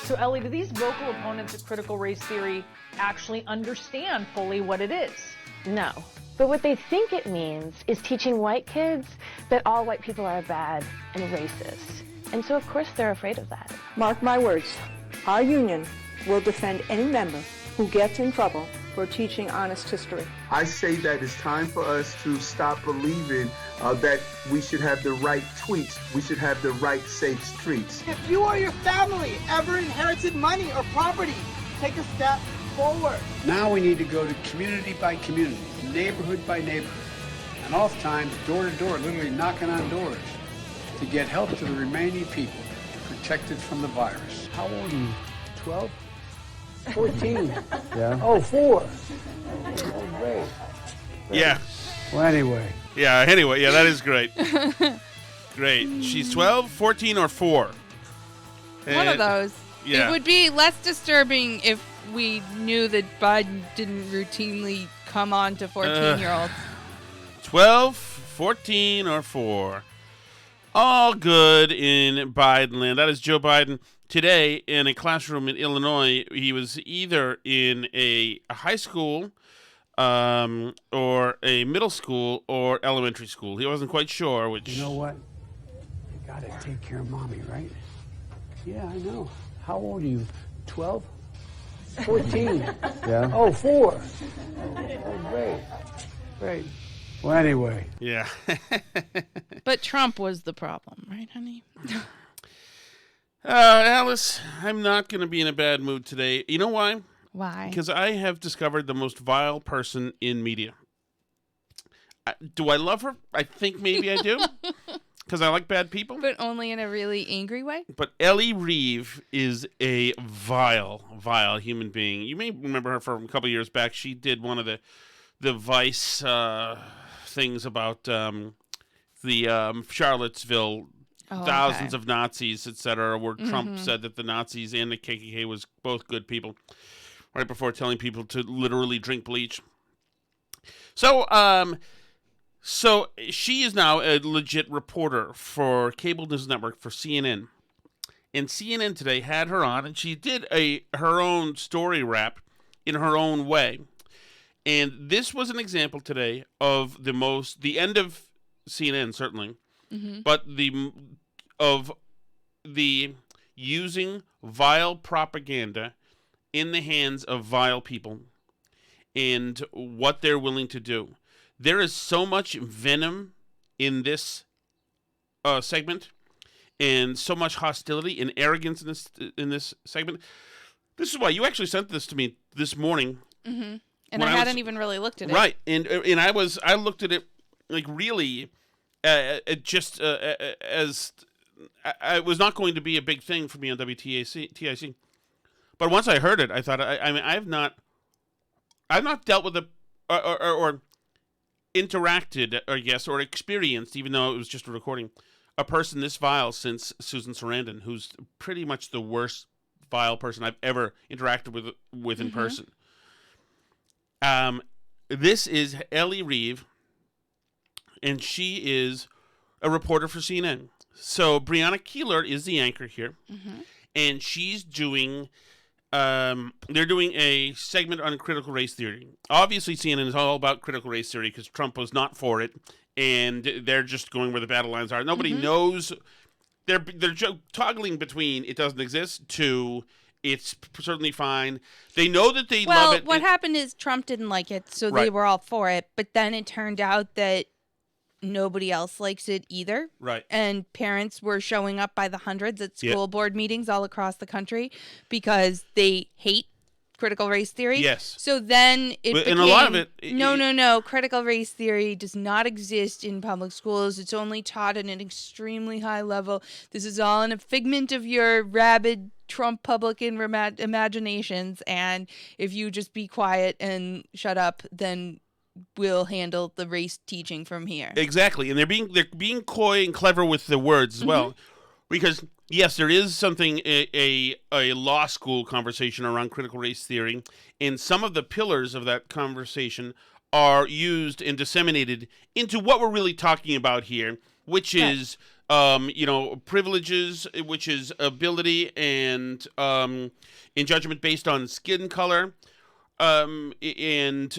So, Ellie, do these vocal opponents of critical race theory actually understand fully what it is? No. But what they think it means is teaching white kids that all white people are bad and racist. And so, of course, they're afraid of that. Mark my words, our union will defend any member who gets in trouble for teaching honest history. I say that it's time for us to stop believing that we should have the right tweets, we should have the right safe streets. If you or your family ever inherited money or property, take a step forward. Now we need to go to community by community, neighborhood by neighborhood, and oftentimes door to door, literally knocking on doors to get help to the remaining people protected from the virus. How old are you? 12? 14. Yeah. Oh, 4. Oh, great. Yeah. Well, anyway. Yeah, that is great. Great. She's 12, 14, or 4? One of those. Yeah. It would be less disturbing if we knew that Biden didn't routinely come on to 14-year-olds. 12, 14, or 4. All good in Biden land. That is Joe Biden. Today, in a classroom in Illinois, he was either in a high school or a middle school or elementary school. He wasn't quite sure which. You know what? You gotta take care of mommy, right? Yeah, I know. How old are you? 12? 14. Yeah. Oh, 4. Oh, great. Great. Well, anyway. Yeah. But Trump was the problem, right, honey? Alice, I'm not going to be in a bad mood today. You know why? Why? Because I have discovered the most vile person in media. Do I love her? I think maybe I do. Because I like bad people. But only in a really angry way? But Elle Reeve is a vile, vile human being. You may remember her from a couple of years back. She did one of the Vice things about the Charlottesville thousands of Nazis, etc., where Trump said that the Nazis and the KKK was both good people, right before telling people to literally drink bleach. So she is now a legit reporter for cable news network for CNN. And CNN today had her on, and she did her own story wrap in her own way. And this was an example today of the end of CNN, certainly, but of the using vile propaganda in the hands of vile people and what they're willing to do. There is so much venom in this segment, and so much hostility and arrogance in this segment. This is why you actually sent this to me this morning. Mm-hmm. And I hadn't even really looked at it. Right, and I looked at it like really, just as it was not going to be a big thing for me on WTIC. But once I heard it, I thought I've not dealt with it or interacted, I guess, or experienced, even though it was just a recording, a person this vile since Susan Sarandon, who's pretty much the worst vile person I've ever interacted with in person. This is Elle Reeve, and she is a reporter for CNN. So Brianna Keeler is the anchor here, and she's doing. They're doing a segment on critical race theory. Obviously, CNN is all about critical race theory because Trump was not for it, and they're just going where the battle lines are. Nobody knows. They're toggling between it doesn't exist to it's certainly fine. They know that they love it. Well, what happened is Trump didn't like it, so they were all for it. But then it turned out that nobody else likes it either. Right. And parents were showing up by the hundreds at school board meetings all across the country because they hate critical race theory. Yes. So then it became, and a lot of it... No. Critical race theory does not exist in public schools. It's only taught at an extremely high level. This is all in a figment of your rabid Trump publican imaginations. And if you just be quiet and shut up, then we'll handle the race teaching from here. Exactly. And they're being coy and clever with the words as well. Because, yes, there is something, a law school conversation around critical race theory, and some of the pillars of that conversation are used and disseminated into what we're really talking about here, which is privileges, which is ability and in judgment based on skin color. Well, it's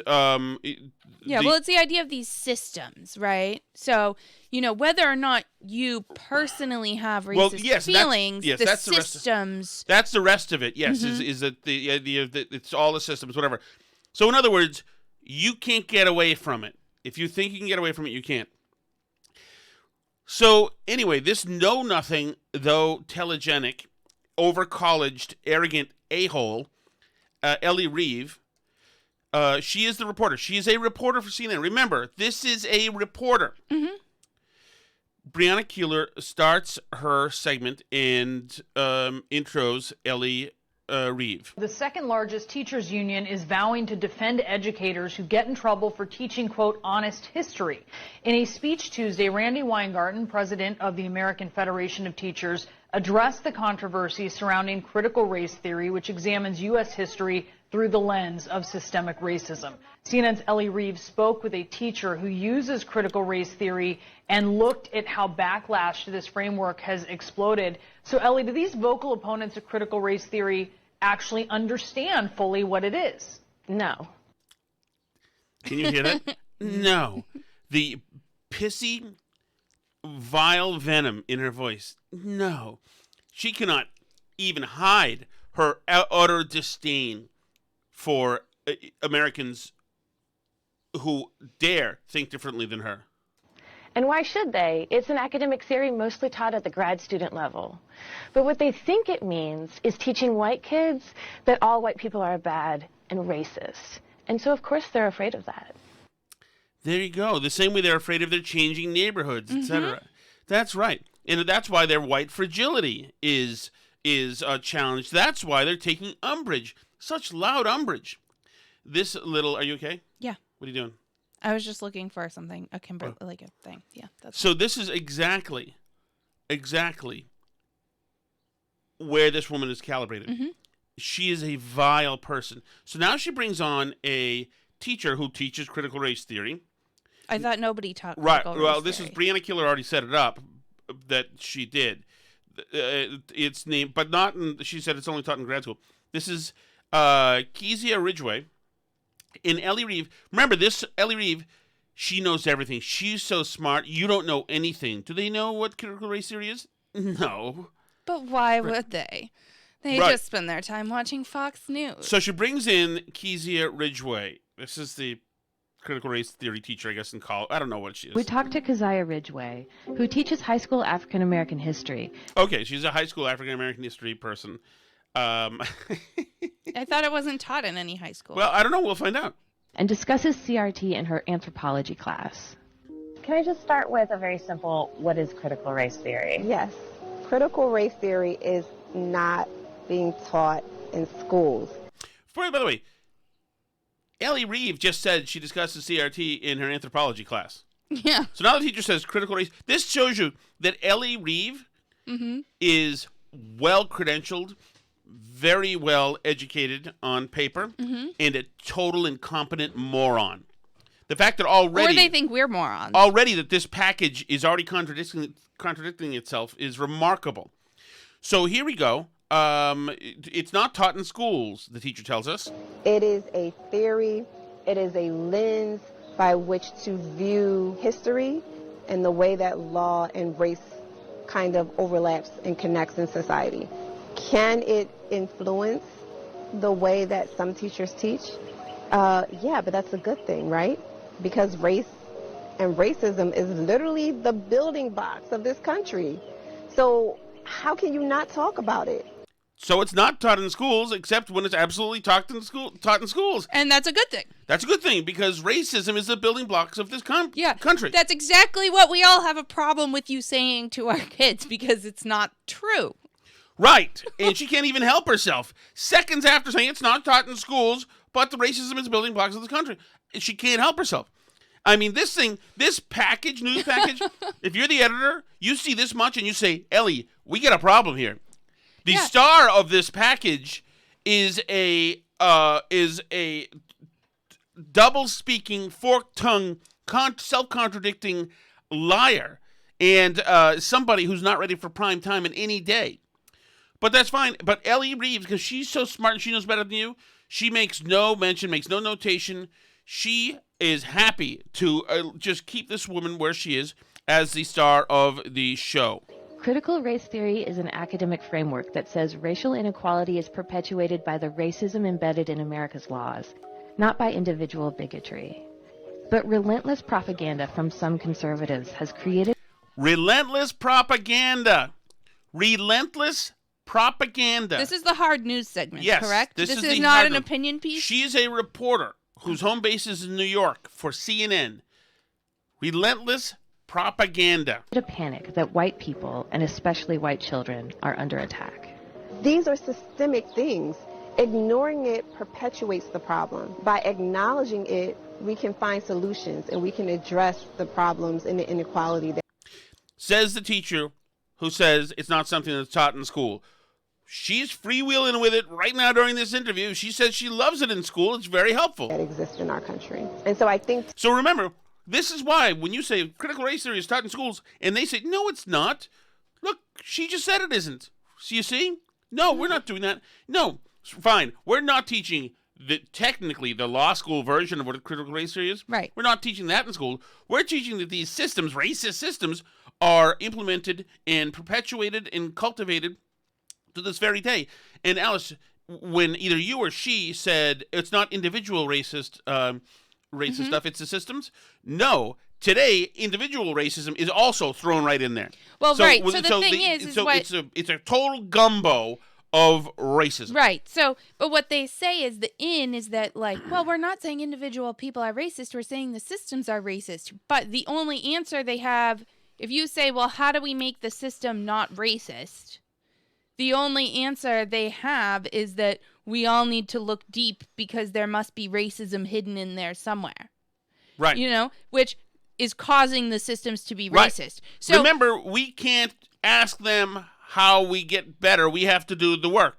the idea of these systems, right? So, whether or not you personally have racist feelings, that's systems. That's the rest of it, yes, is that the idea that it's all the systems, whatever. So, in other words, you can't get away from it. If you think you can get away from it, you can't. So, anyway, this know-nothing, though telegenic, over-colleged, arrogant a-hole, Elle Reeve, she is the reporter. She is a reporter for CNN. Remember, this is a reporter. Mm-hmm. Brianna Keeler starts her segment and intros Elle Reeve. The second largest teachers union is vowing to defend educators who get in trouble for teaching, quote, honest history. In a speech Tuesday, Randy Weingarten, president of the American Federation of Teachers, addressed the controversy surrounding critical race theory, which examines U.S. history through the lens of systemic racism. CNN's Elle Reeve spoke with a teacher who uses critical race theory and looked at how backlash to this framework has exploded. So, Elle, do these vocal opponents of critical race theory actually understand fully what it is? No. Can you hear that? No. The pissy, vile venom in her voice. No. She cannot even hide her utter disdain for Americans who dare think differently than her. And why should they? It's an academic theory mostly taught at the grad student level. But what they think it means is teaching white kids that all white people are bad and racist. And so, of course, they're afraid of that. There you go. The same way they're afraid of their changing neighborhoods, etc. That's right. And that's why their white fragility is challenged. That's why they're taking umbrage. Such loud umbrage. This little... Are you okay? Yeah. What are you doing? I was just looking for something, like a thing. Yeah. So this is exactly where this woman is calibrated. Mm-hmm. She is a vile person. So now she brings on a teacher who teaches critical race theory. I thought nobody taught right. critical Well, race this theory. is Brianna Keeler already set it up that she did. It's named, but not. She said it's only taught in grad school. This is Kezia Ridgway. In Elle Reeve, remember this Elle Reeve, she knows everything. She's so smart. You don't know anything. Do they know what critical race theory is? No. But why would they? They just spend their time watching Fox News. So she brings in Kezia Ridgway. This is the critical race theory teacher, I guess, in college. I don't know what she is. We talked to Kezia Ridgway, who teaches high school African American history. Okay, she's a high school African American history person. I thought it wasn't taught in any high school. Well, I don't know. We'll find out. And discusses CRT in her anthropology class. Can I just start with a very simple, what is critical race theory? Yes. Critical race theory is not being taught in schools. By the way, Elle Reeve just said she discusses CRT in her anthropology class. Yeah. So now the teacher says critical race. This shows you that Elle Reeve is well-credentialed, very well educated on paper, and a total incompetent moron. The fact that already... Or they think we're morons. Already that this package is already contradicting itself is remarkable. So here we go. It's not taught in schools, the teacher tells us. It is a theory. It is a lens by which to view history and the way that law and race kind of overlaps and connects in society. Can it influence the way that some teachers teach? Yeah, but that's a good thing, right? Because race and racism is literally the building blocks of this country. So how can you not talk about it? So it's not taught in schools, except when it's absolutely taught in schools. And that's a good thing. That's a good thing, because racism is the building blocks of this country. That's exactly what we all have a problem with you saying to our kids, because it's not true. Right. And she can't even help herself. Seconds after saying it's not taught in schools, but the racism is the building blocks of this country. She can't help herself. I mean, this news package, if you're the editor, you see this much and you say, Ellie, we got a problem here. The star of this package is a double-speaking, fork-tongued, self-contradicting liar. and somebody who's not ready for prime time in any day. But that's fine. But Elle Reeve, because she's so smart and she knows better than you, she makes no mention, makes no notation. She is happy to just keep this woman where she is as the star of the show. Critical race theory is an academic framework that says racial inequality is perpetuated by the racism embedded in America's laws, not by individual bigotry. But relentless propaganda from some conservatives has created... Relentless propaganda. Relentless propaganda. This is the hard news segment, yes, correct? This is not an opinion piece? She is a reporter whose home base is in New York for CNN. Relentless propaganda. A panic that white people, and especially white children, are under attack. These are systemic things. Ignoring it perpetuates the problem. By acknowledging it, we can find solutions and we can address the problems and the inequality. Says the teacher who says it's not something that's taught in school. She's freewheeling with it right now during this interview. She says she loves it in school. It's very helpful. That exists in our country. And so I think... So remember, this is why when you say critical race theory is taught in schools, and they say, no, it's not. Look, she just said it isn't. So you see? No, we're not doing that. No, fine. We're not teaching technically the law school version of what a critical race theory is. Right. We're not teaching that in school. We're teaching that these systems, racist systems, are implemented and perpetuated and cultivated to this very day. And Alice, when either you or she said it's not individual racist stuff, it's the systems. No, today individual racism is also thrown right in there. Well, right. So the thing is what... it's a total gumbo of racism. Right. So, but what they say is is that, like, well, we're not saying individual people are racist. We're saying the systems are racist. But the only answer they have, if you say, well, how do we make the system not racist? The only answer they have is that we all need to look deep because there must be racism hidden in there somewhere. Right. You know, which is causing the systems to be right. racist. So remember, we can't ask them how we get better. We have to do the work.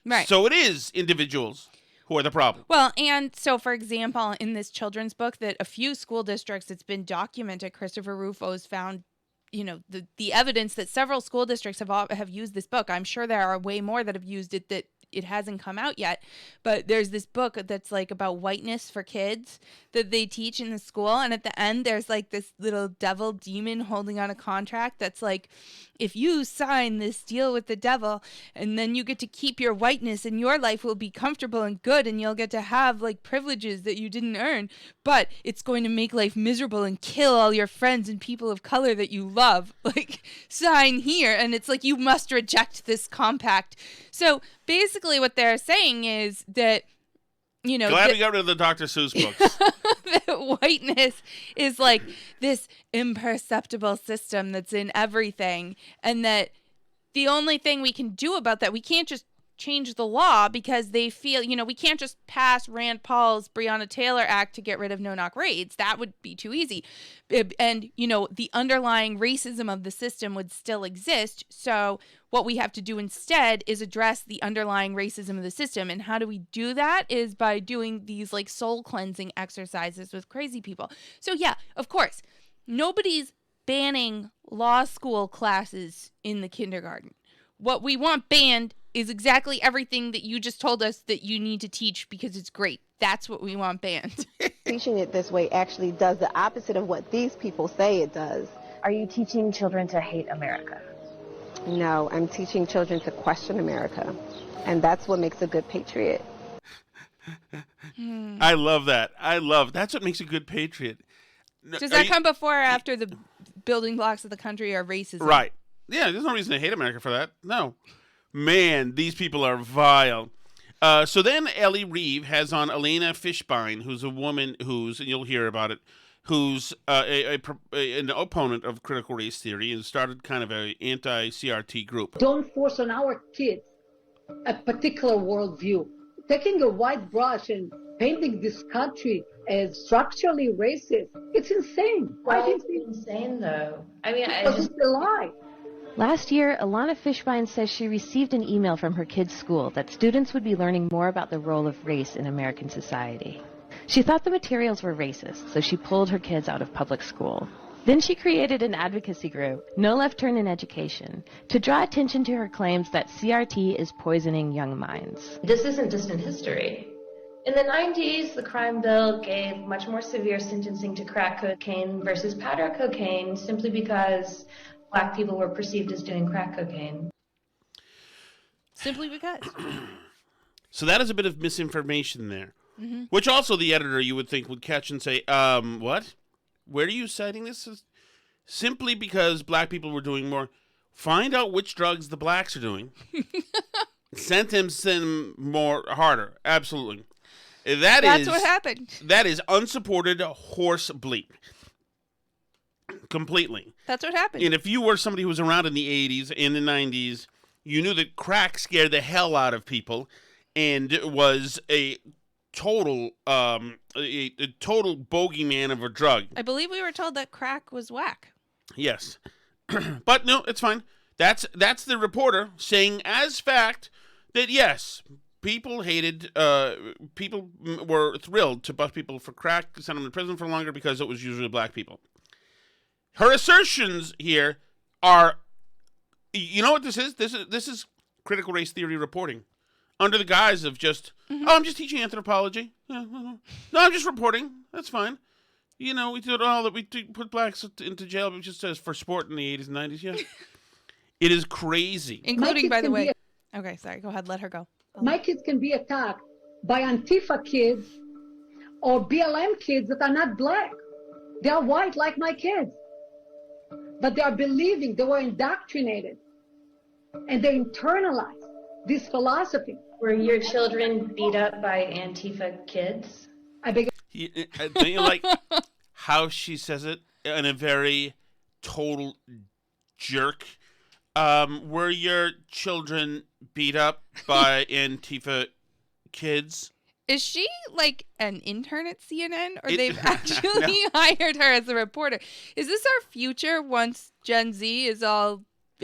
Right. So it is individuals who are the problem. Well, and so, for example, in this children's book that a few school districts, it's been documented, Christopher Rufo's found, you know, the evidence that several school districts have used this book. I'm sure there are way more that have used it that it hasn't come out yet, but there's this book that's like about whiteness for kids that they teach in the school, and at the end there's like this little devil demon holding on a contract that's like, if you sign this deal with the devil, and then you get to keep your whiteness and your life will be comfortable and good and you'll get to have like privileges that you didn't earn, but it's going to make life miserable and kill all your friends and people of color that you love, like sign here. And it's like, you must reject this compact. So basically what they're saying is that, you know, glad we got rid of the Dr. Seuss books. That whiteness is like this imperceptible system that's in everything, and that the only thing we can do about that, we can't just change the law because they feel, you know, we can't just pass Rand Paul's Breonna Taylor Act to get rid of no-knock raids. That would be too easy. And, you know, the underlying racism of the system would still exist. So what we have to do instead is address the underlying racism of the system. And how do we do that is by doing these like soul cleansing exercises with crazy people. So yeah, of course, nobody's banning law school classes in the kindergarten. What we want banned is exactly everything that you just told us that you need to teach because it's great. That's what we want banned. Teaching it this way actually does the opposite of what these people say it does. Are you teaching children to hate America? No, I'm teaching children to question America. And that's what makes a good patriot. I love that. That's what makes a good patriot. Does that come before or after the building blocks of the country are racism? Right. Yeah, there's no reason to hate America for that. No. Man, these people are vile. So then Elle Reeve has on Elena Fishbein, who's a woman who's, and you'll hear about it, who's an opponent of critical race theory and started kind of an anti-CRT group. Don't force on our kids a particular worldview. Taking a white brush and painting this country as structurally racist, it's insane. Why is it insane, though? I mean, because it's a lie. Last year, Alana Fishbein says she received an email from her kids' school that students would be learning more about the role of race in American society. She thought the materials were racist, so she pulled her kids out of public school. Then she created an advocacy group, No Left Turn in Education, to draw attention to her claims that CRT is poisoning young minds. This isn't distant history. In the 90s, the crime bill gave much more severe sentencing to crack cocaine versus powder cocaine simply because black people were perceived as doing crack cocaine. Simply because. So that is a bit of misinformation there, Mm-hmm. which also the editor, you would think, would catch and say, what? Where are you citing this? Simply because black people were doing more. Find out which drugs the blacks are doing. Sentence them more harder. Absolutely. That's what happened. That is unsupported horse bleep. Completely. That's what happened. And if you were somebody who was around in the 80s, in the 90s, you knew that crack scared the hell out of people and was a total a total bogeyman of a drug. I believe we were told that crack was whack. Yes. But no, it's fine. That's the reporter saying as fact that yes, people were thrilled to bust people for crack, send them to prison for longer because it was usually black people. Her assertions here are, you know what this is? This is critical race theory reporting. Under the guise of just, I'm just teaching anthropology. No, I'm just reporting. That's fine. You know, we did all that. We put blacks into jail, but just as for sport in the 80s and 90s. Yeah, it is crazy. Including, by the way. Okay, sorry. Go ahead. Let her go. My kids can be attacked by Antifa kids or BLM kids that are not black. They are white like my kids. But they are believing, they were indoctrinated. And they internalized this philosophy. Were your children beat up by Antifa kids? Don't you like how she says it in a very total jerk? Were your children beat up by Antifa kids? Is she like an intern at CNN, or they've actually hired her as a reporter? Is this our future once Gen Z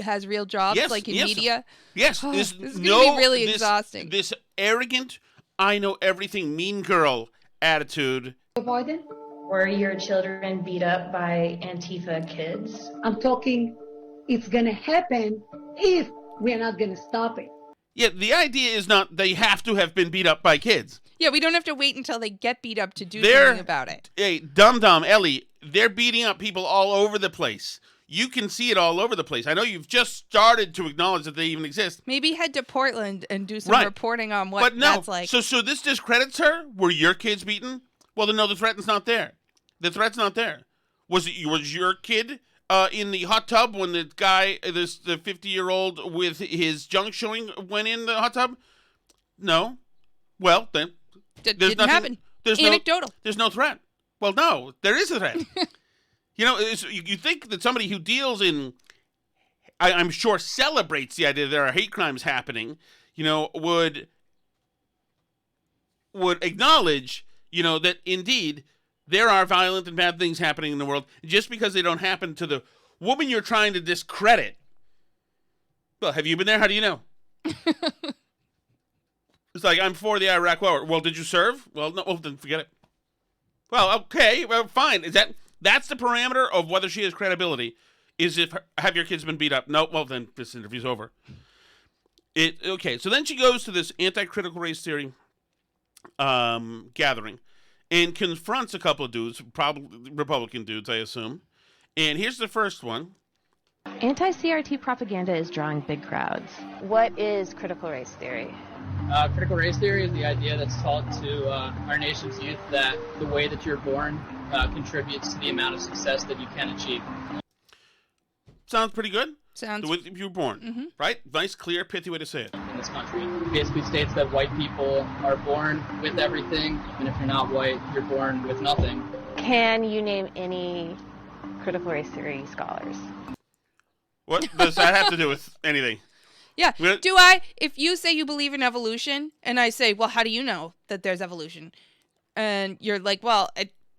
has real jobs, like in media? Yes. This is going to be really exhausting. This arrogant, I know everything, mean girl attitude. Pardon? Were your children beat up by Antifa kids? I'm talking, it's going to happen if we're not going to stop it. Yeah, the idea is not they have to have been beat up by kids. Yeah, we don't have to wait until they get beat up to do something about it. Hey, dum-dum, Ellie, they're beating up people all over the place. You can see it all over the place. I know you've just started to acknowledge that they even exist. Maybe head to Portland and do some reporting on what that's like. So this discredits her? Were your kids beaten? Well, then no, the threat's not there. The threat's not there. Was your kid in the hot tub when the guy, the 50-year-old with his junk showing went in the hot tub? No. Well, then didn't happen. Anecdotal. There's no threat. Well, no, there is a threat. You know, you think that somebody who deals in, I'm sure celebrates the idea that there are hate crimes happening, you know, would acknowledge, you know, that indeed there are violent and bad things happening in the world just because they don't happen to the woman you're trying to discredit. Well, have you been there? How do you know? It's like, I'm for the Iraq War. Well, did you serve? Well, no, well, then forget it. Well, okay, well, fine. That's the parameter of whether she has credibility, is if have your kids been beat up? No, well, then this interview's over. Okay, so then she goes to this anti-critical race theory gathering and confronts a couple of dudes, probably Republican dudes, I assume. And here's the first one. Anti-CRT propaganda is drawing big crowds. What is critical race theory? Critical race theory is the idea that's taught to our nation's youth that the way that you're born contributes to the amount of success that you can achieve. Sounds pretty good. Sounds. The way that you were born, right? Nice, clear, pithy way to say it. In this country, it basically states that white people are born with everything, and if you're not white, you're born with nothing. Can you name any critical race theory scholars? What does that have to do with anything? Yeah. If you say you believe in evolution, and I say, well, how do you know that there's evolution? And you're like, well,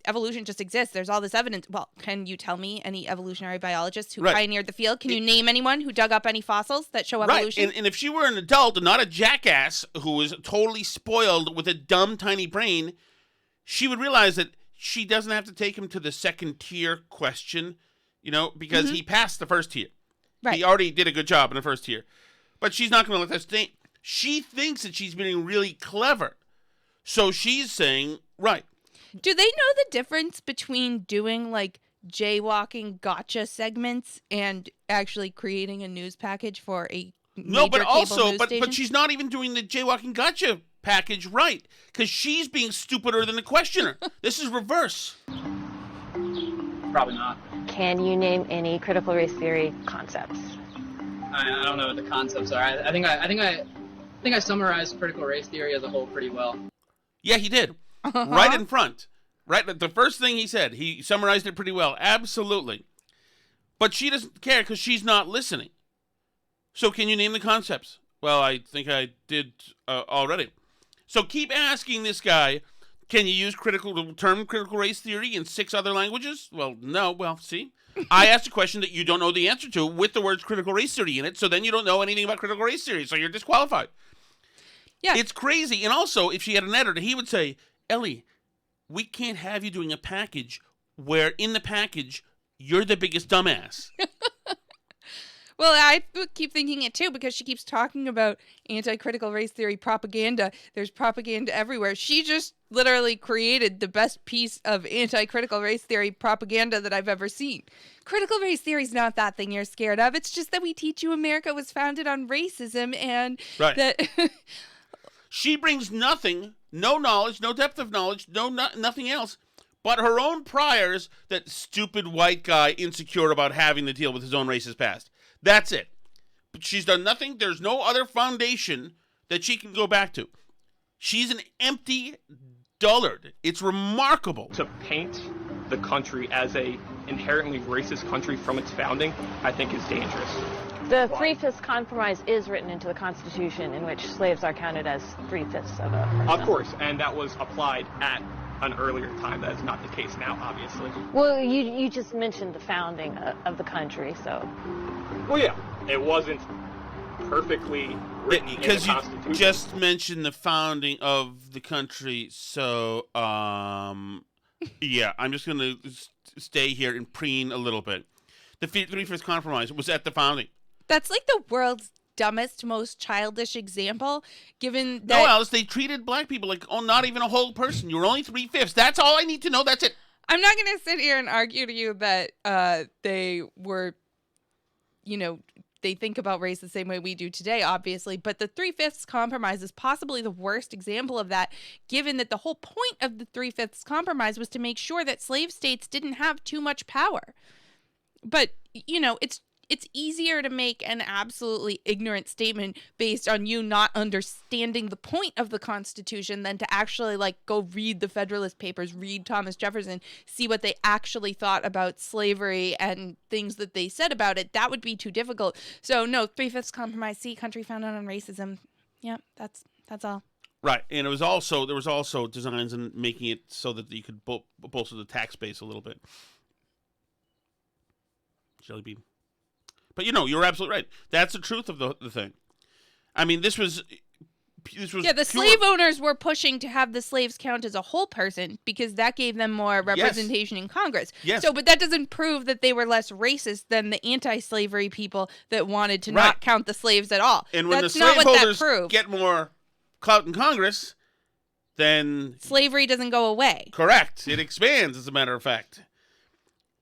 evolution just exists. There's all this evidence. Well, can you tell me any evolutionary biologists who pioneered the field? Can you name anyone who dug up any fossils that show evolution? Right, and if she were an adult and not a jackass who was totally spoiled with a dumb, tiny brain, she would realize that she doesn't have to take him to the second tier question. because he passed the first tier. Right. He already did a good job in the first tier. But she's not going to let that stay. She thinks that she's being really clever. So she's saying, right. Do they know the difference between doing like jaywalking gotcha segments and actually creating a news package for a major cable news station? but she's not even doing the jaywalking gotcha package right, because she's being stupider than the questioner. This is reverse. Probably not. Can you name any critical race theory concepts? I don't know what the concepts are. I think I summarized critical race theory as a whole pretty well. Yeah, he did. Right in front. Right, the first thing he said, he summarized it pretty well. Absolutely. But she doesn't care because she's not listening. So can you name the concepts? Well, I think I did already. So keep asking this guy, can you use the term critical race theory in 6 other languages? Well, no. Well, see? I asked a question that you don't know the answer to with the words critical race theory in it, so then you don't know anything about critical race theory, so you're disqualified. Yeah. It's crazy. And also, if she had an editor, he would say, Ellie, we can't have you doing a package where in the package, you're the biggest dumbass. Well, I keep thinking it too because she keeps talking about anti-critical race theory propaganda. There's propaganda everywhere. She just literally created the best piece of anti-critical race theory propaganda that I've ever seen. Critical race theory is not that thing you're scared of. It's just that we teach you America was founded on racism and that... She brings nothing, no knowledge, no depth of knowledge, nothing else, but her own priors, that stupid white guy insecure about having to deal with his own racist past. That's it. But she's done nothing. There's no other foundation that she can go back to. She's an empty dullard. It's remarkable. To paint the country as a inherently racist country from its founding, I think is dangerous. The 3/5 compromise is written into the Constitution, in which slaves are counted as 3/5 of a person. Of course, and that was applied at an earlier time. That is not the case now, obviously. Well, you just mentioned the founding of the country, so... Well, yeah, it wasn't perfectly written in the Constitution. Because you just mentioned the founding of the country, so, yeah, I'm just going to stay here and preen a little bit. The 3/5 compromise was at the founding. That's like the world's dumbest, most childish example, given that... No, Alice, they treated black people like, not even a whole person. You were only 3/5. That's all I need to know. That's it. I'm not going to sit here and argue to you that they were, they think about race the same way we do today, obviously, but the 3/5 compromise is possibly the worst example of that, given that the whole point of the 3/5 compromise was to make sure that slave states didn't have too much power. But, it's easier to make an absolutely ignorant statement based on you not understanding the point of the Constitution than to actually go read the Federalist Papers, read Thomas Jefferson, see what they actually thought about slavery and things that they said about it. That would be too difficult. So no, 3/5 compromise, see, country founded on racism. Yeah, that's all. Right, and there was also designs in making it so that you could bolster the tax base a little bit. Jelly bean. But you're absolutely right. That's the truth of the thing. I mean, this was yeah, the slave owners were pushing to have the slaves count as a whole person because that gave them more representation in Congress. Yes. So, but that doesn't prove that they were less racist than the anti-slavery people that wanted to not count the slaves at all. And when That's the not what that slaveholders proved. get more clout in Congress, then slavery doesn't go away. Correct. It expands, as a matter of fact.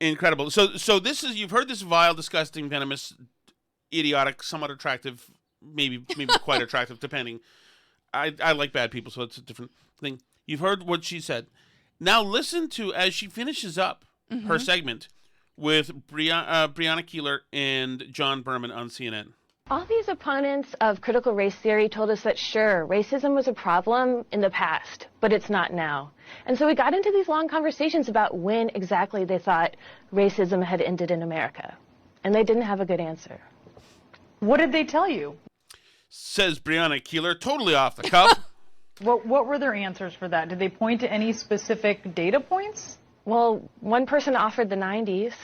Incredible. So this is, you've heard this vile, disgusting, venomous, idiotic, somewhat attractive, maybe quite attractive, depending. I like bad people, so it's a different thing. You've heard what she said. Now listen to, as she finishes up her segment with Breonna Keeler and John Berman on CNN. All these opponents of critical race theory told us that, sure, racism was a problem in the past, but it's not now. And so we got into these long conversations about when exactly they thought racism had ended in America. And they didn't have a good answer. What did they tell you? Says Breonna Keeler, totally off the cuff. What were their answers for that? Did they point to any specific data points? Well, one person offered the 90s.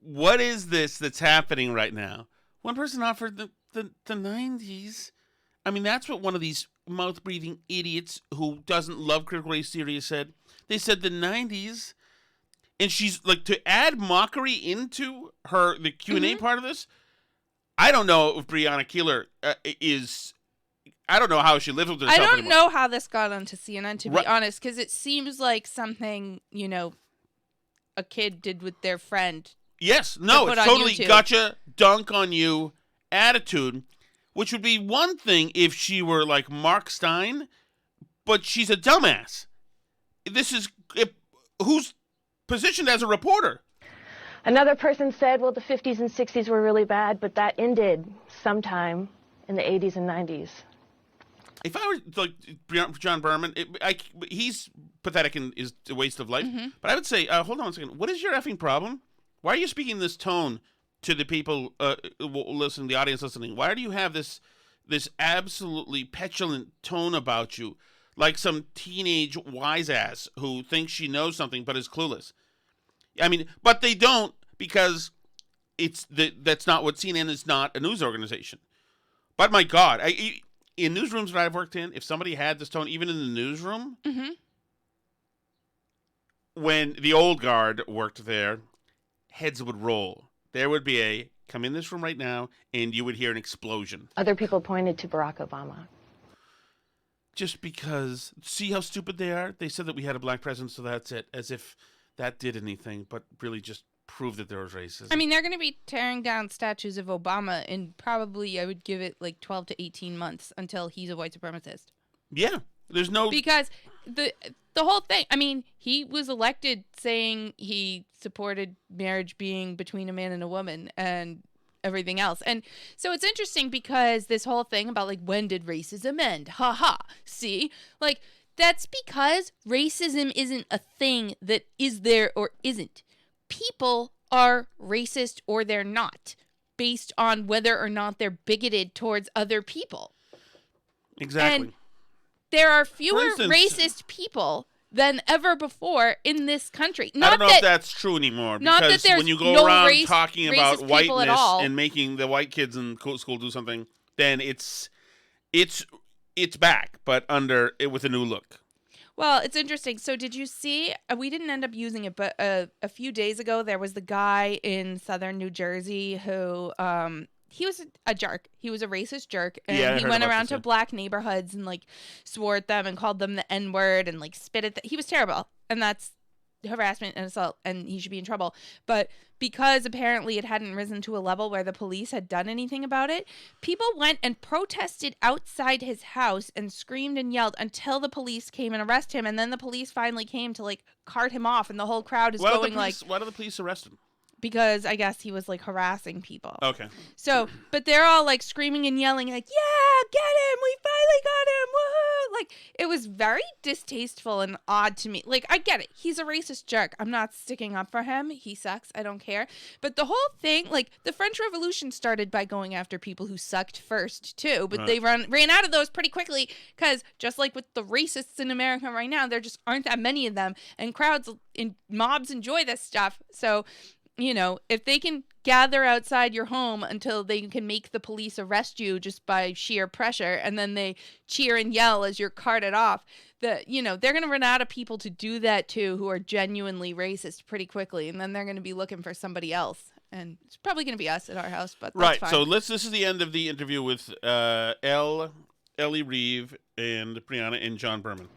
What is this that's happening right now? One person offered the 90s. I mean, that's what one of these mouth-breathing idiots who doesn't love critical race theory said. They said the 90s. And she's like, to add mockery into the Q&A part of this, I don't know if Breonna Keeler is... I don't know how she lives with herself I don't anymore. know how this got onto CNN, to be honest, because it seems like something, a kid did with their friend. Yes. No, it's totally gotcha, dunk on you attitude, which would be one thing if she were like Mark Stein, but she's a dumbass. This is... who's positioned as a reporter. Another person said, well, the 50s and 60s were really bad, but that ended sometime in the 80s and 90s. If I were like John Berman, he's pathetic and is a waste of life. But I would say, hold on a second. What is your effing problem? Why are you speaking this tone to the people listening, the audience listening? Why do you have this absolutely petulant tone about you, like some teenage wise ass who thinks she knows something but is clueless? I mean, but they don't, because that's not what CNN is. Not a news organization. But my God, in newsrooms that I've worked in, if somebody had this tone, even in the newsroom, when the old guard worked there, heads would roll. There would be a, come in this room right now, and you would hear an explosion. Other people pointed to Barack Obama. Just because, see how stupid they are? They said that we had a black president, so that's it. As if that did anything, but really just proved that there was racism. I mean, they're going to be tearing down statues of Obama, and probably I would give it like 12 to 18 months until he's a white supremacist. Yeah, there's no... Because the whole thing, I mean, he was elected saying he supported marriage being between a man and a woman and everything else. And so it's interesting because this whole thing about like, when did racism end? Ha ha. See? Like, that's because racism isn't a thing that is there or isn't. People are racist or they're not, based on whether or not they're bigoted towards other people. Exactly. And there are fewer racist people than ever before in this country. I don't know if that's true anymore, because when you go around talking about whiteness and making the white kids in school do something, then it's back, but with a new look. Well, it's interesting. So did you see, we didn't end up using it, but a few days ago, there was the guy in southern New Jersey who, he was a jerk. He was a racist jerk. And he went around to black neighborhoods and like swore at them and called them the N-word and like spit at them. He was terrible. And that's harassment and assault, and he should be in trouble. But because apparently it hadn't risen to a level where the police had done anything about it, people went and protested outside his house and screamed and yelled until the police came and arrested him. And then the police finally came to like cart him off, and the whole crowd is going like, why do the police arrest him? Because I guess he was like harassing people. Okay. So, but they're all like screaming and yelling like, yeah, get him. We finally got him. Woohoo. Like, it was very distasteful and odd to me. Like, I get it. He's a racist jerk. I'm not sticking up for him. He sucks. I don't care. But the whole thing, like, the French Revolution started by going after people who sucked first too. But they ran out of those pretty quickly, because just like with the racists in America right now, there just aren't that many of them. And crowds and mobs enjoy this stuff. So, you know, if they can gather outside your home until they can make the police arrest you just by sheer pressure, and then they cheer and yell as you're carted off, they're going to run out of people to do that to who are genuinely racist pretty quickly, and then they're going to be looking for somebody else. And it's probably going to be us at our house, but that's fine. So this is the end of the interview with Elle Reeve and Breonna and John Berman.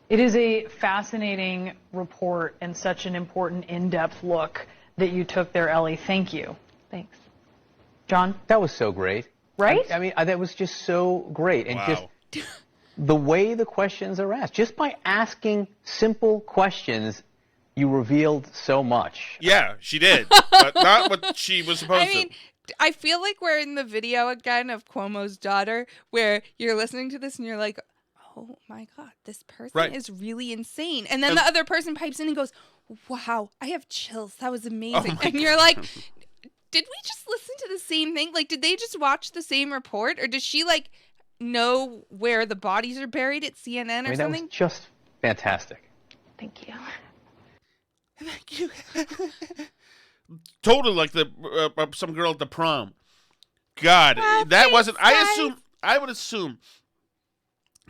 It is a fascinating report and such an important in-depth look that you took there, Ellie. Thank you. Thanks. John? That was so great. Right? I mean, that was just so great. And just the way the questions are asked. Just by asking simple questions, you revealed so much. Yeah, she did. But not what she was supposed to. I feel like we're in the video again of Cuomo's daughter, where you're listening to this and you're like, oh my God, this person is really insane. And then the other person pipes in and goes, wow, I have chills. That was amazing. And you're like, did we just listen to the same thing? Like, did they just watch the same report? Or does she, like, know where the bodies are buried at CNN or something? That was just fantastic. Thank you. Thank you. Totally like some girl at the prom. God, that wasn't... I would assume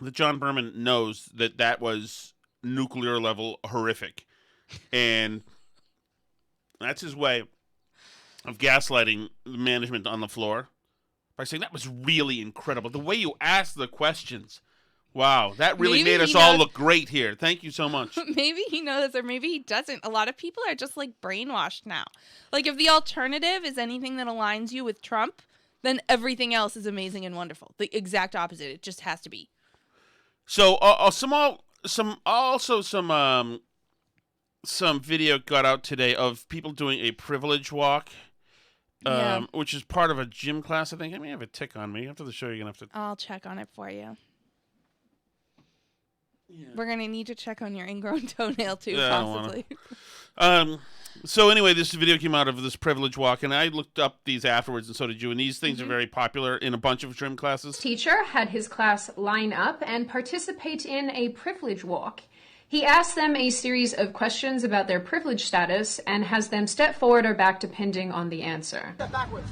that John Berman knows that was nuclear level horrific. And That's his way of gaslighting the management on the floor by saying, that was really incredible. The way you asked the questions. Wow, that really made us all look great here. Thank you so much. Maybe he knows or maybe he doesn't. A lot of people are just like brainwashed now. Like if the alternative is anything that aligns you with Trump, then everything else is amazing and wonderful. The exact opposite. It just has to be. So some video got out today of people doing a privilege walk, which is part of a gym class. I think I may have a tick on me after the show. You're gonna have to. I'll check on it for you. Yeah. We're gonna need to check on your ingrown toenail too, possibly. So anyway, this video came out of this privilege walk, and I looked up these afterwards, and so did you. And these things are very popular in a bunch of gym classes. Teacher had his class line up and participate in a privilege walk. He asked them a series of questions about their privilege status and has them step forward or back depending on the answer. Step backwards.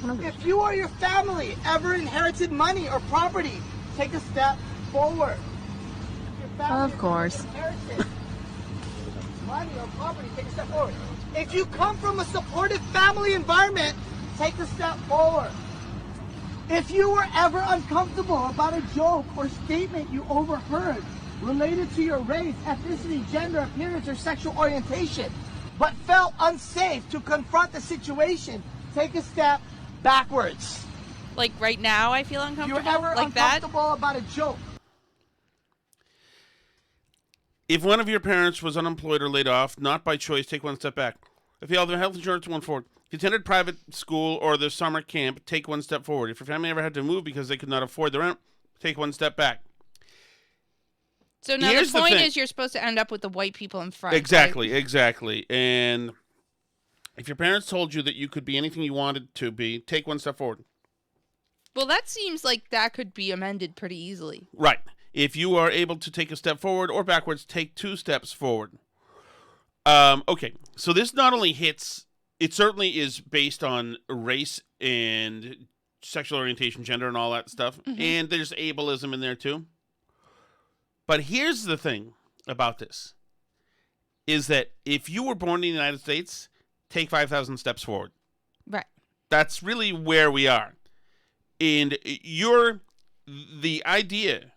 If you or your family ever inherited money or property, take a step forward. Of course. Money or property, take a step forward. If you come from a supportive family environment, take a step forward. If you were ever uncomfortable about a joke or statement you overheard related to your race, ethnicity, gender, appearance, or sexual orientation, but felt unsafe to confront the situation, take a step backwards. Like right now, I feel uncomfortable. If you're ever like uncomfortable about a joke. If one of your parents was unemployed or laid off, not by choice, take one step back. If you have health insurance, one forward. If you attended private school or the summer camp, take one step forward. If your family ever had to move because they could not afford the rent, take one step back. So now the point is you're supposed to end up with the white people in front. Exactly, right? exactly. And if your parents told you that you could be anything you wanted to be, take one step forward. Well, that seems like that could be amended pretty easily. Right. If you are able to take a step forward or backwards, take 2 steps forward. Okay, so this not only hits, it certainly is based on race and sexual orientation, gender, and all that stuff. Mm-hmm. And there's ableism in there too. But here's the thing about this, is that if you were born in the United States, take 5,000 steps forward. Right. That's really where we are. And the idea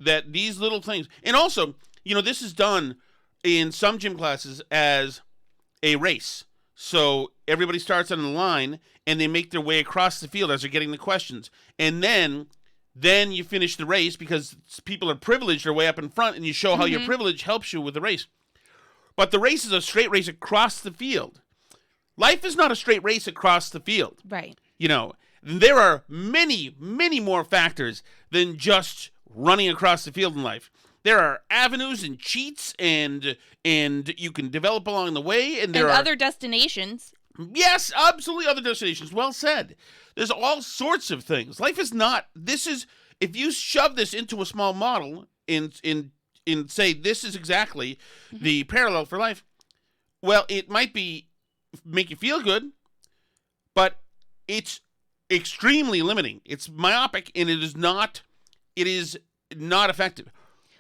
that these little things, and also, you know, this is done in some gym classes as a race. So everybody starts on the line and they make their way across the field as they're getting the questions. And then you finish the race because people are privileged, they're way up in front, and you show how your privilege helps you with the race. But the race is a straight race across the field. Life is not a straight race across the field. Right. You know, there are many, many more factors than just running across the field in life. There are avenues and cheats and you can develop along the way, and there are other destinations. Yes, absolutely, other destinations. Well said. There's all sorts of things. Life is not, if you shove this into a small model and say this is exactly the parallel for life, well, it might make you feel good, but it's extremely limiting. It's myopic, and it is not effective.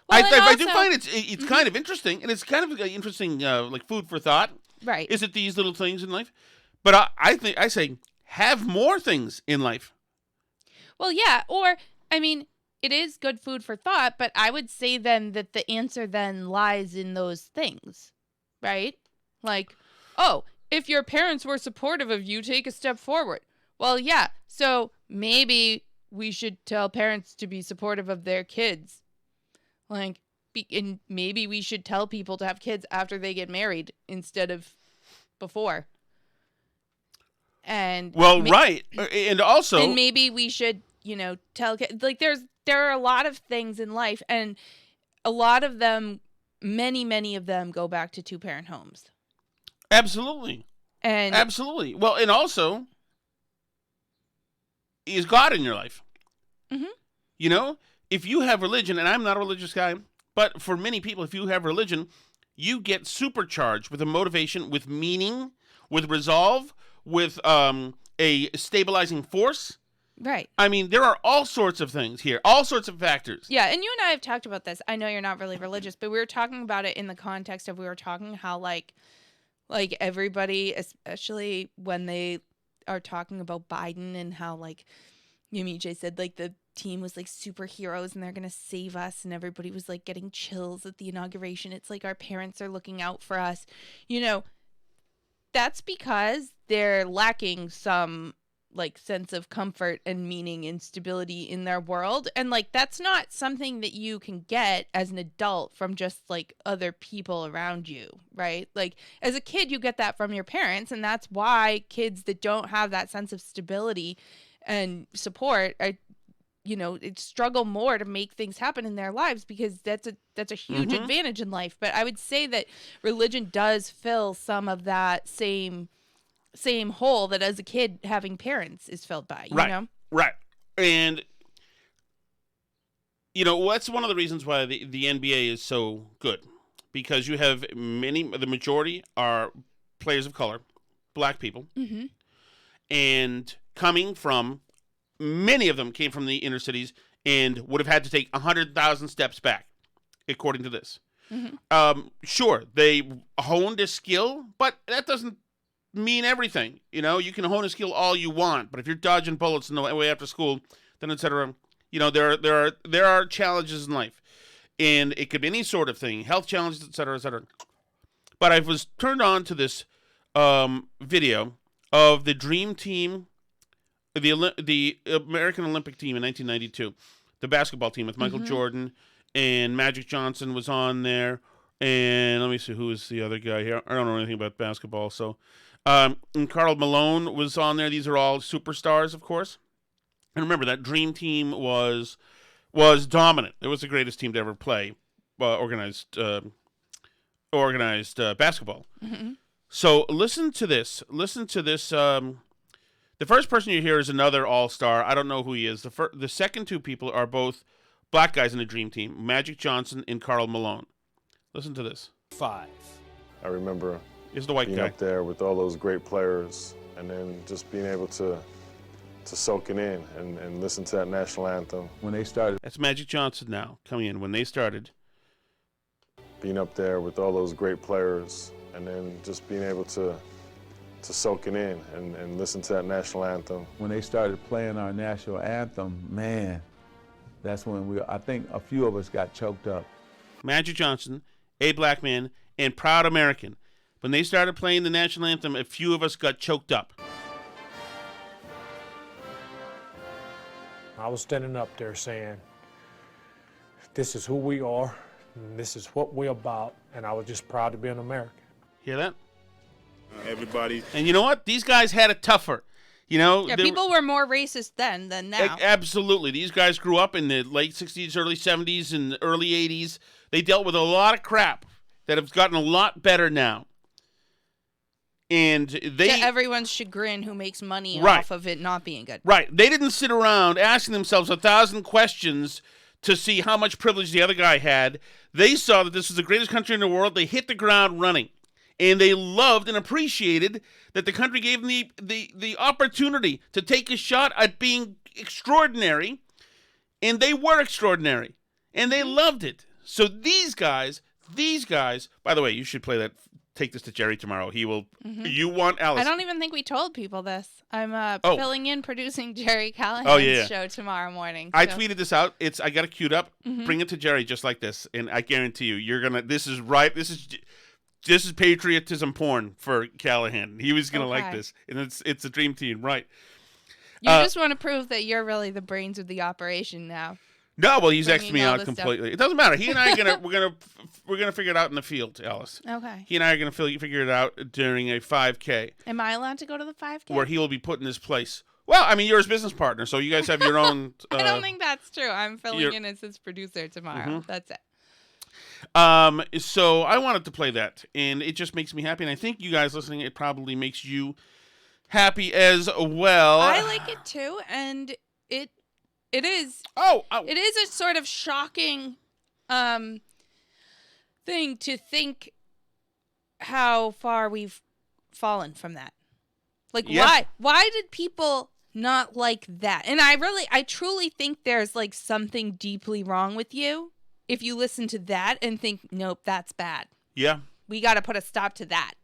Well, I do find it's kind of interesting, and it's kind of interesting, like food for thought. Right. Is it these little things in life? But I say have more things in life. Well, yeah, or I mean, it is good food for thought, but I would say then that the answer then lies in those things, right? Like, oh, if your parents were supportive of you, take a step forward. Well, yeah, so maybe we should tell parents to be supportive of their kids. Like, and maybe we should tell people to have kids after they get married instead of before. And right. And also, and maybe we should, tell kids, like there are a lot of things in life, and a lot of them, many of them go back to 2-parent homes. Absolutely. And absolutely. Well, and also, is God in your life? Mm-hmm. If you have religion, and I'm not a religious guy, but for many people, if you have religion, you get supercharged with a motivation, with meaning, with resolve, with a stabilizing force. Right. I mean, there are all sorts of things here, all sorts of factors. Yeah, and you and I have talked about this. I know you're not really religious, but we were talking about it in the context of we were talking how, like Like everybody, especially when they are talking about Biden and how like Yamiche said, like the team was like superheroes and they're going to save us. And everybody was like getting chills at the inauguration. It's like our parents are looking out for us. You know, that's because they're lacking some like sense of comfort and meaning and stability in their world. And like that's not something that you can get as an adult from just like other people around you, right? Like as a kid you get that from your parents, and that's why kids that don't have that sense of stability and support are, you know, it struggle more to make things happen in their lives, because that's a huge advantage in life. But I would say that religion does fill some of that same hole that as a kid having parents is filled by, you know? Right. And, you know, that's one of the reasons why the NBA is so good. Because you have the majority are players of color, black people. Mm-hmm. And many of them came from the inner cities and would have had to take 100,000 steps back, according to this. Mm-hmm. Sure, they honed a skill, but that doesn't mean everything. You know, you can hone a skill all you want, but if you're dodging bullets on the way after school, then etc. You know, there are challenges in life, and it could be any sort of thing, health challenges, etc., etc. But I was turned on to this video of the Dream Team, the American Olympic team in 1992, the basketball team with Michael Jordan and Magic Johnson was on there, and let me see who was the other guy here. I don't know anything about basketball, so. And Karl Malone was on there. These are all superstars, of course. And remember, that Dream Team was dominant. It was the greatest team to ever play organized basketball. Mm-hmm. So listen to this. Listen to this. The first person you hear is another all-star. I don't know who he is. The second two people are both black guys in the Dream Team, Magic Johnson and Karl Malone. Listen to this. 5. I remember is the white being guy up there with all those great players, and then just being able to soak it in and listen to that national anthem. When they started. That's Magic Johnson now coming in. When they started. Being up there with all those great players, and then just being able to soak it in and listen to that national anthem. When they started playing our national anthem, man, that's when I think a few of us got choked up. Magic Johnson, a black man, and proud American. When they started playing the national anthem, a few of us got choked up. I was standing up there saying, this is who we are, and this is what we're about, and I was just proud to be an American. Hear that? Everybody. And you know what? These guys had it tougher. You know, yeah, people were more racist then than now. Absolutely. These guys grew up in the late 60s, early 70s, and early 80s. They dealt with a lot of crap that have gotten a lot better now. And they... To everyone's chagrin who makes money right. off of it not being good. Right. They didn't sit around asking themselves 1,000 questions to see how much privilege the other guy had. They saw that this was the greatest country in the world. They hit the ground running. And they loved and appreciated that the country gave them the opportunity to take a shot at being extraordinary. And they were extraordinary. And they loved it. So these guys, by the way, you should play that. Take this to Jerry tomorrow. He will. Mm-hmm. You want Alice. I don't even think we told people this. I'm filling in producing Jerry Callahan's show tomorrow morning. So. I tweeted this out. I got it queued up. Mm-hmm. Bring it to Jerry just like this. And I guarantee you, you're going to. This is right. This is patriotism porn for Callahan. He was going to like this. And it's a dream team. Right. You just want to prove that you're really the brains of the operation now. No, well, he's X'd me out completely. Stuff. It doesn't matter. He and I are we're gonna figure it out in the field, Alice. Okay. He and I are gonna figure it out during a 5K. Am I allowed to go to the 5K? Where he will be put in his place. Well, I mean, you're his business partner, so you guys have your own. I don't think that's true. I'm filling in as his producer tomorrow. Mm-hmm. That's it. So I wanted to play that, and it just makes me happy, and I think you guys listening, it probably makes you happy as well. I like it too, and It is. It is a sort of shocking thing to think how far we've fallen from that. Like, why did people not like that? And I truly think there's like something deeply wrong with you if you listen to that and think, nope, that's bad. Yeah. We got to put a stop to that.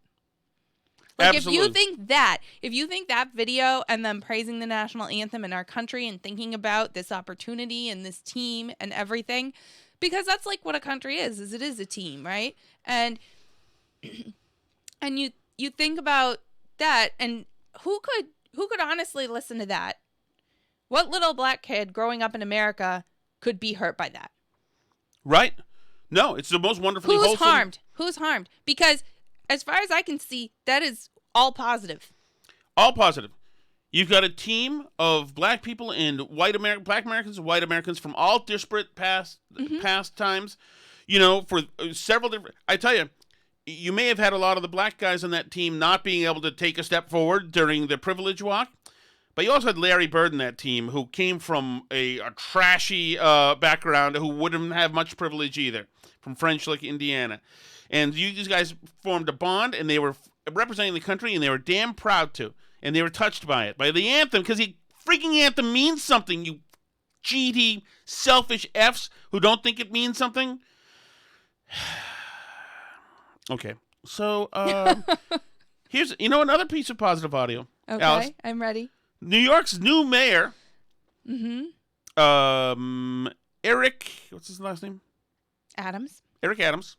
Like, Absolutely. if you think that video and them praising the national anthem in our country and thinking about this opportunity and this team and everything, because that's like what a country is it is a team, right? And you think about that, and who could honestly listen to that? What little black kid growing up in America could be hurt by that? Right? No, it's the most wonderfully wholesome. Who's harmed? Because as far as I can see, that is all positive. All positive. You've got a team of black people and black Americans and white Americans from all disparate past times, for several different. I tell you, you may have had a lot of the black guys on that team not being able to take a step forward during the privilege walk, but you also had Larry Bird in that team, who came from a trashy background, who wouldn't have much privilege either, from French Lick, Indiana. And these guys formed a bond, and they were representing the country, and they were damn proud to. And they were touched by it, by the anthem, because the freaking anthem means something, you GD, selfish Fs who don't think it means something. Okay, so here's another piece of positive audio. Okay, Alice. I'm ready. New York's new mayor, Eric, what's his last name? Adams. Eric Adams.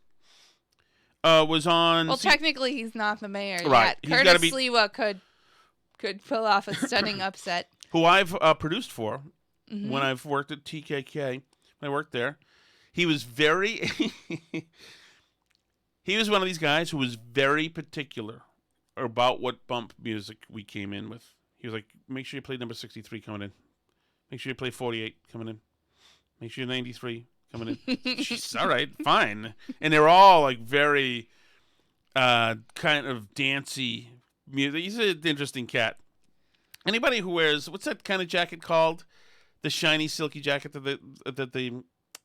Was on. Well, technically, he's not the mayor right. yet. Curtis Sliwa could pull off a stunning upset. Who I've produced for when I've worked at TKK. When I worked there, he was very. He was one of these guys who was very particular about what bump music we came in with. He was like, make sure you play number 63 coming in. Make sure you play 48 coming in. Make sure you're 93 coming in. Jeez, all right, fine. And they were all like very kind of dancey music. He's an interesting cat. Anybody who wears, what's that kind of jacket called? The shiny, silky jacket that the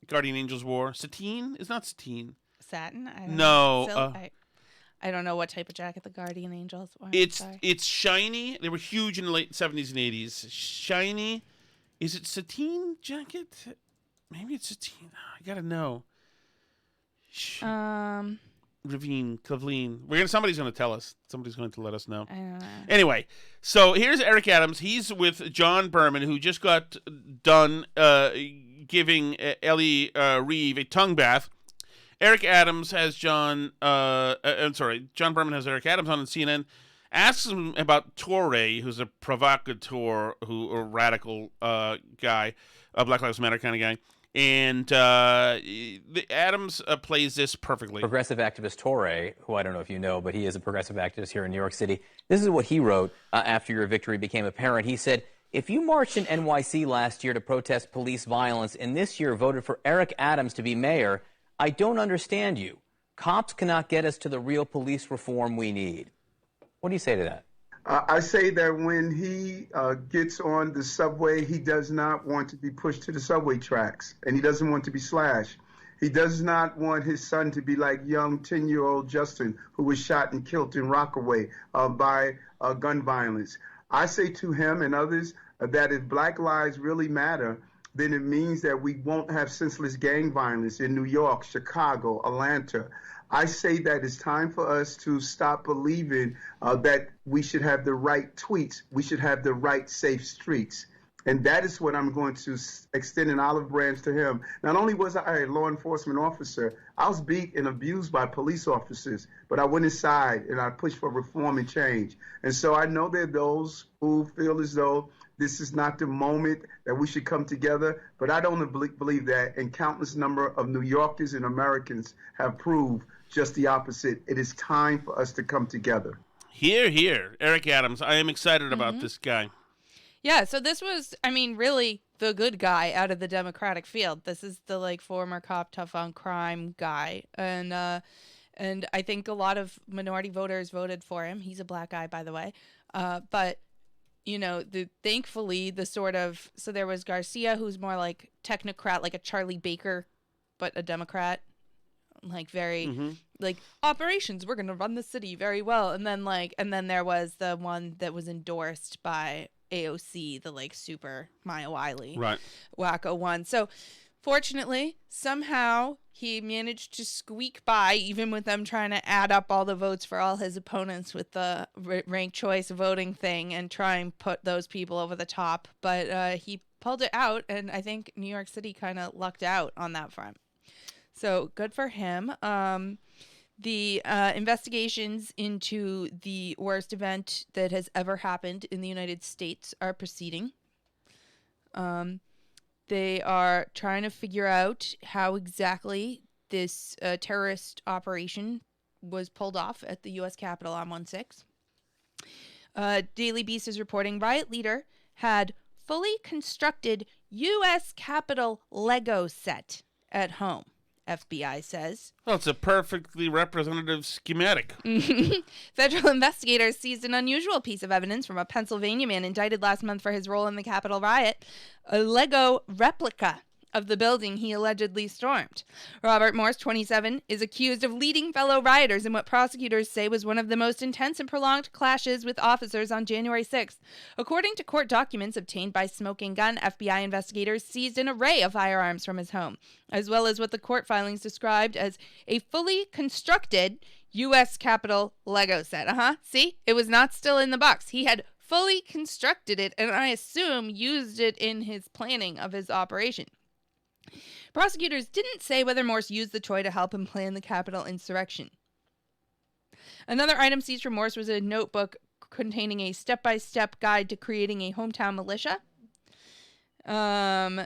Guardian Angels wore? Sateen? It's not sateen. Satin? I don't know. I don't know what type of jacket the Guardian Angels wore. It's shiny. They were huge in the late 70s and 80s. Shiny. Is it sateen jacket? Maybe it's sateen. I gotta know. Ravine, Cleveline. Somebody's gonna tell us. Somebody's going to let us know. I don't know. Anyway, so here's Eric Adams. He's with John Berman, who just got done giving Elle Reeve a tongue bath. Eric Adams has John Berman has Eric Adams on CNN, asks him about Torre, who's a provocateur, a radical guy, a Black Lives Matter kind of guy. And Adams plays this perfectly. Progressive activist Torre, who I don't know if you know, but he is a progressive activist here in New York City. This is what he wrote after your victory became apparent. He said, if you marched in NYC last year to protest police violence and this year voted for Eric Adams to be mayor, I don't understand you. Cops cannot get us to the real police reform we need. What do you say to that? I say that when he gets on the subway, he does not want to be pushed to the subway tracks, and he doesn't want to be slashed. He does not want his son to be like young 10-year-old Justin, who was shot and killed in Rockaway by gun violence. I say to him and others that if Black lives really matter, then it means that we won't have senseless gang violence in New York, Chicago, Atlanta. I say that it's time for us to stop believing that we should have the right tweets. We should have the right safe streets. And that is what I'm going to extend an olive branch to him. Not only was I a law enforcement officer, I was beat and abused by police officers, but I went inside and I pushed for reform and change. And so I know there are those who feel as though this is not the moment that we should come together, but I don't believe that, and countless number of New Yorkers and Americans have proved just the opposite. It is time for us to come together. Hear, hear. Eric Adams. I am excited about this guy. Yeah, so this was, really the good guy out of the Democratic field. This is the former cop, tough on crime guy, and I think a lot of minority voters voted for him. He's a black guy, by the way, but thankfully so there was Garcia, who's more like technocrat, like a Charlie Baker, but a Democrat, very operations. We're gonna run the city very well, and then there was the one that was endorsed by AOC, the super Maya Wiley, right, wacko one. So Fortunately, somehow he managed to squeak by, even with them trying to add up all the votes for all his opponents with the ranked choice voting thing and try and put those people over the top. But he pulled it out, and I think New York City kind of lucked out on that front. So good for him. The investigations into the worst event that has ever happened in the United States are proceeding. They are trying to figure out how exactly this terrorist operation was pulled off at the U.S. Capitol on 1/6. Daily Beast is reporting riot leader had fully constructed U.S. Capitol Lego set at home, FBI says. Well, it's a perfectly representative schematic. Federal investigators seized an unusual piece of evidence from a Pennsylvania man indicted last month for his role in the Capitol riot, a Lego replica of the building he allegedly stormed. Robert Morse, 27, is accused of leading fellow rioters in what prosecutors say was one of the most intense and prolonged clashes with officers on January 6th. According to court documents obtained by Smoking Gun, FBI investigators seized an array of firearms from his home, as well as what the court filings described as a fully constructed U.S. Capitol Lego set. See? It was not still in the box. He had fully constructed it, and I assume used it in his planning of his operation. Prosecutors didn't say whether Morse used the toy to help him plan the Capitol insurrection. Another item seized from Morse was a notebook containing a step-by-step guide to creating a hometown militia,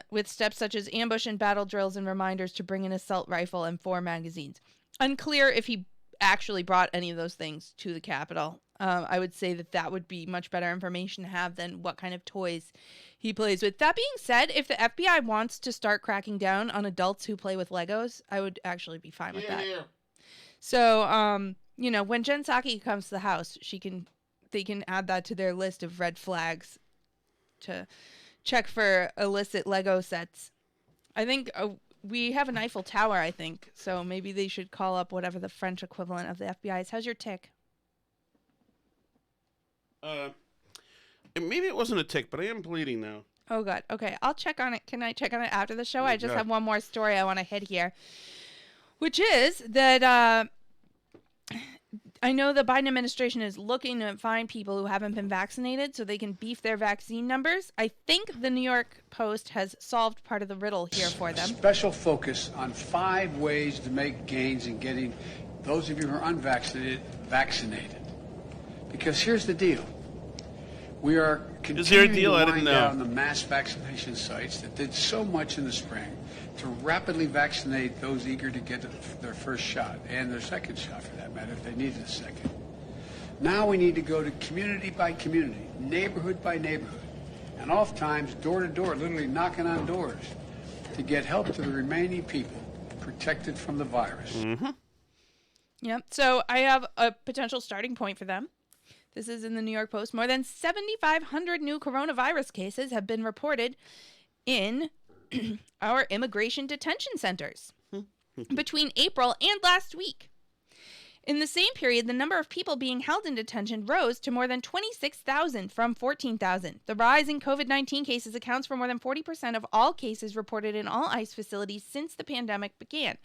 with steps such as ambush and battle drills and reminders to bring an assault rifle and 4 magazines. Unclear if he actually brought any of those things to the Capitol. I would say that would be much better information to have than what kind of toys he plays with. That being said, if the FBI wants to start cracking down on adults who play with Legos, I would actually be fine with that. Yeah. So, when Jen Psaki comes to the house, they can add that to their list of red flags to check for illicit Lego sets. I think we have an Eiffel Tower, I think, so maybe they should call up whatever the French equivalent of the FBI is. How's your tick? Maybe it wasn't a tick, but I am bleeding now. Oh, God. Okay, I'll check on it. Can I check on it after the show? I just have one more story I want to hit here, which is that I know the Biden administration is looking to find people who haven't been vaccinated so they can beef their vaccine numbers. I think the New York Post has solved part of the riddle here for them. Special focus on 5 ways to make gains in getting those of you who are unvaccinated vaccinated. Because here's the deal. We are continuing to wind down the mass vaccination sites that did so much in the spring to rapidly vaccinate those eager to get their first shot and their second shot, for that matter, if they needed a second. Now we need to go to community by community, neighborhood by neighborhood, and oftentimes door to door, literally knocking on doors to get help to the remaining people protected from the virus. Mm-hmm. Yep. So I have a potential starting point for them. This is in the New York Post. More than 7,500 new coronavirus cases have been reported in our immigration detention centers between April and last week. In the same period, the number of people being held in detention rose to more than 26,000 from 14,000. The rise in COVID-19 cases accounts for more than 40% of all cases reported in all ICE facilities since the pandemic began.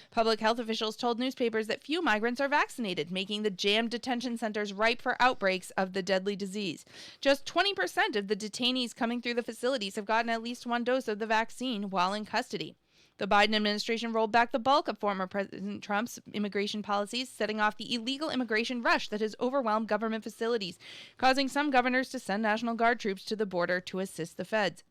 Public health officials told newspapers that few migrants are vaccinated, making the jammed detention centers ripe for outbreaks of the deadly disease. Just 20% of the detainees coming through the facilities have gotten at least 1 dose of the vaccine while in custody. The Biden administration rolled back the bulk of former President Trump's immigration policies, setting off the illegal immigration rush that has overwhelmed government facilities, causing some governors to send National Guard troops to the border to assist the feds.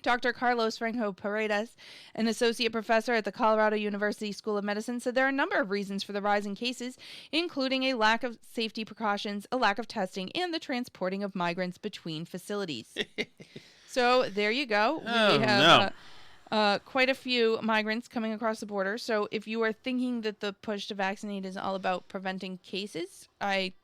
Dr. Carlos Franco Paredes, an associate professor at the Colorado University School of Medicine, said there are a number of reasons for the rise in cases, including a lack of safety precautions, a lack of testing, and the transporting of migrants between facilities. So there you go. We have quite a few migrants coming across the border. So if you are thinking that the push to vaccinate is all about preventing cases, I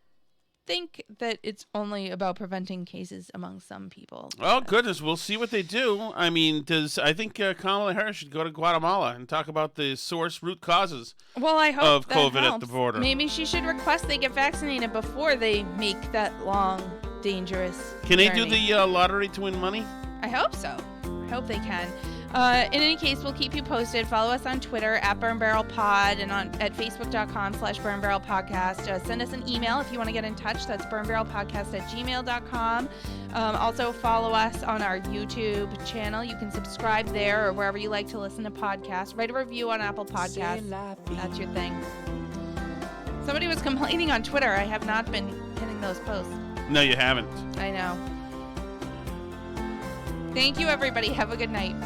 think that it's only about preventing cases among some people. Oh, goodness. We'll see what they do. I mean, I think Kamala Harris should go to Guatemala and talk about the root causes I hope of that COVID helps. at the border. Maybe she should request they get vaccinated before they make that long, dangerous Can they journey. do the lottery to win money? I hope so. I hope they can. In any case, we'll keep you posted. Follow us on Twitter at Burn Barrel Pod and at facebook.com/Burn Barrel Podcast. Send us an email if you want to get in touch. That's burnbarrelpodcast@gmail.com. Also follow us on our YouTube channel. You can subscribe there or wherever you like to listen to podcasts. Write a review on Apple Podcasts. That's your thing. Somebody was complaining on Twitter. I have not been hitting those posts. No, you haven't. I know. Thank you, everybody. Have a good night.